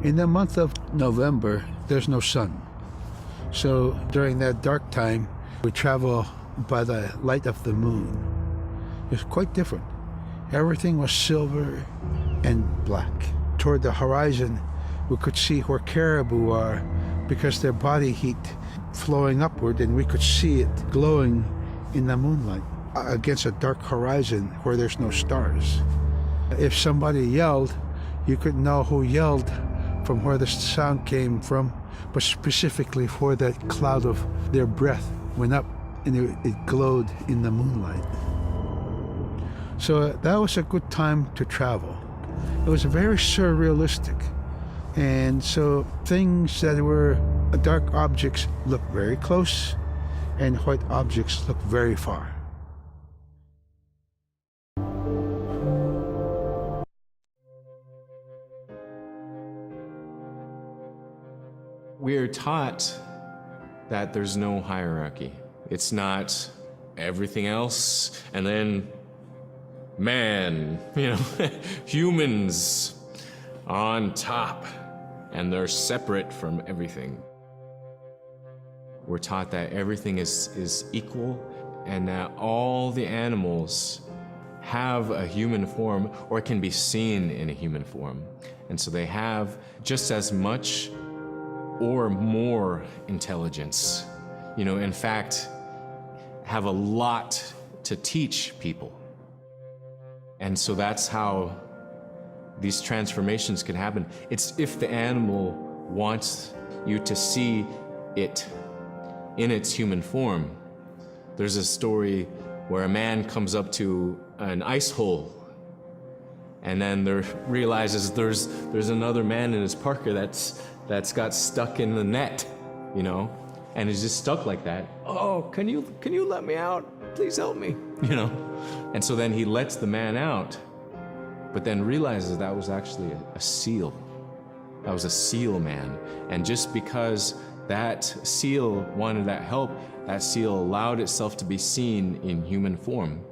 In the month of November, there's no sun. So during that dark time, we travel by the light of the moon. It's quite different. Everything was silver and black. Toward the horizon, we could see where caribou are because their body heat flowing upward, and we could see it glowing in the moonlight against a dark horizon where there's no stars. If somebody yelled, you could know who yelled from where the sound came from, but specifically where that cloud of their breath went up and it glowed in the moonlight. So that was a good time to travel. It was very surrealistic. And so things that were dark objects look very close, and white objects look very far. We're taught that there's no hierarchy. It's not everything else and then man, humans on top, and they're separate from everything. We're taught that everything is equal, and that all the animals have a human form or can be seen in a human form. And so they have just as much or more intelligence. In fact, have a lot to teach people. And so that's how these transformations can happen. It's if the animal wants you to see it in its human form. There's a story where a man comes up to an ice hole, and then realizes there's another man in his parka that's got stuck in the net, and is just stuck like that. Oh, can you let me out? Please help me, And so then he lets the man out, but then realizes that was actually a seal. That was a seal man. And just because that seal wanted that help, that seal allowed itself to be seen in human form.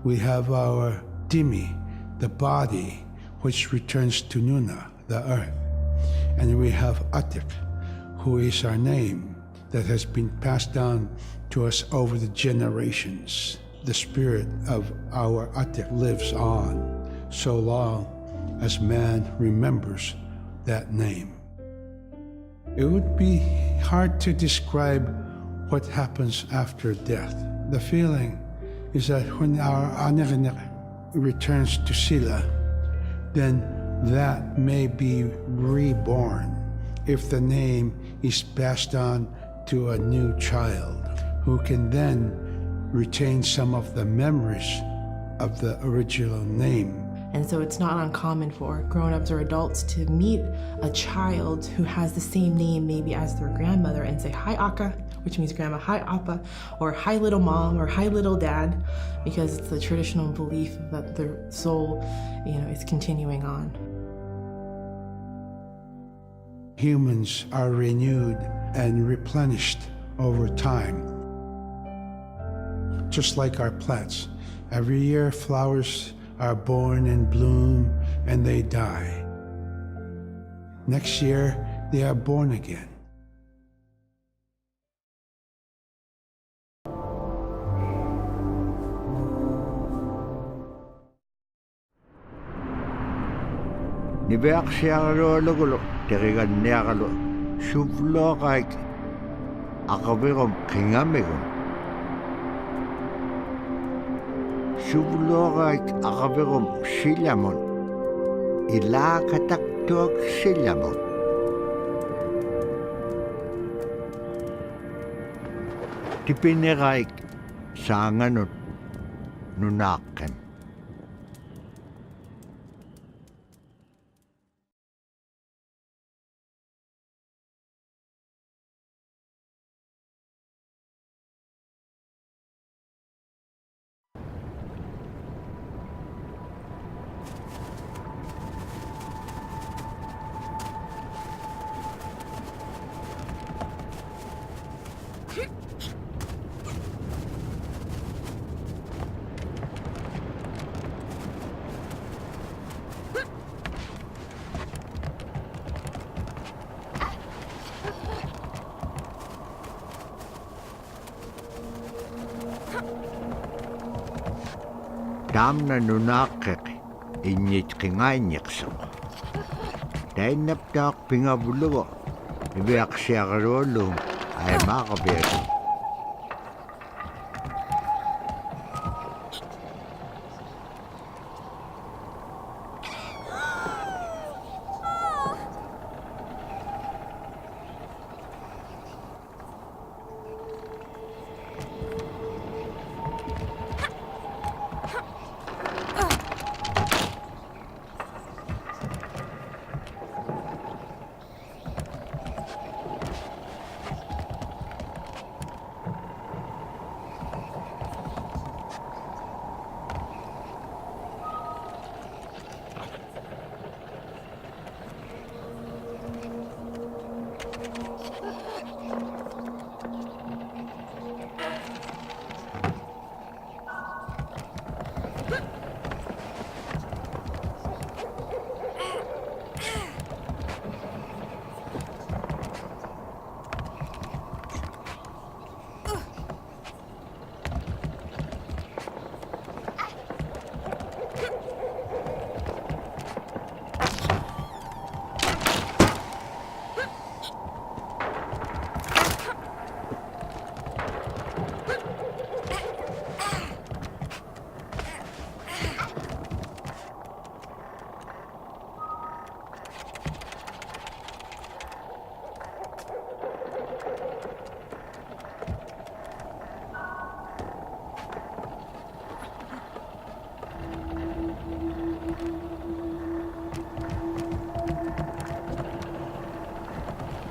We have our Dimi, the body, which returns to Nuna, the earth. And we have Atik, who is our name that has been passed down to us over the generations. The spirit of our Atik lives on so long as man remembers that name. It would be hard to describe what happens after death. The feeling is that when our Anik returns to Sila, then that may be reborn if the name is passed on to a new child, who can then retain some of the memories of the original name. And so it's not uncommon for grown-ups or adults to meet a child who has the same name maybe as their grandmother and say, "Hi, Akka," which means grandma, "Hi, Appa," or "Hi, little mom," or "Hi, little dad," because it's the traditional belief that the soul, is continuing on. Humans are renewed and replenished over time. Just like our plants. Every year, flowers are born and bloom, and they die. Next year, they are born again. Nibeaksiarologulo, teriganniagalo, suvlogaik, akabigom kingamigom. Suvlogaik, akabigom silamon, ilakataktuag silamon. Tipiniraik, sanganot, nunaken. Tamna nunakek inyit kingainyiksok. Tainaptak pingabulugo. Ibiak siya karulong ay makabir.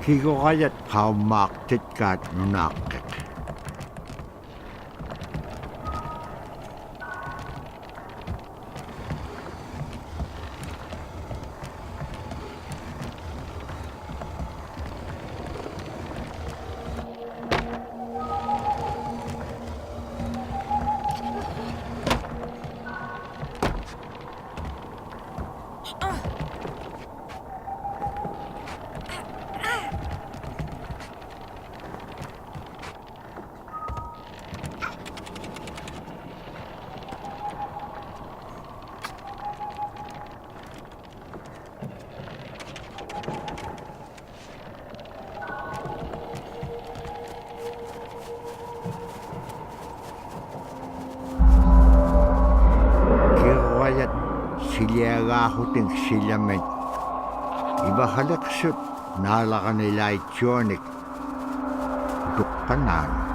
Higokayat kaumaktit kat nunakek. Siliagahuting silamen. Ibahalaksut nalakanilay tiyonik. Dukkanan.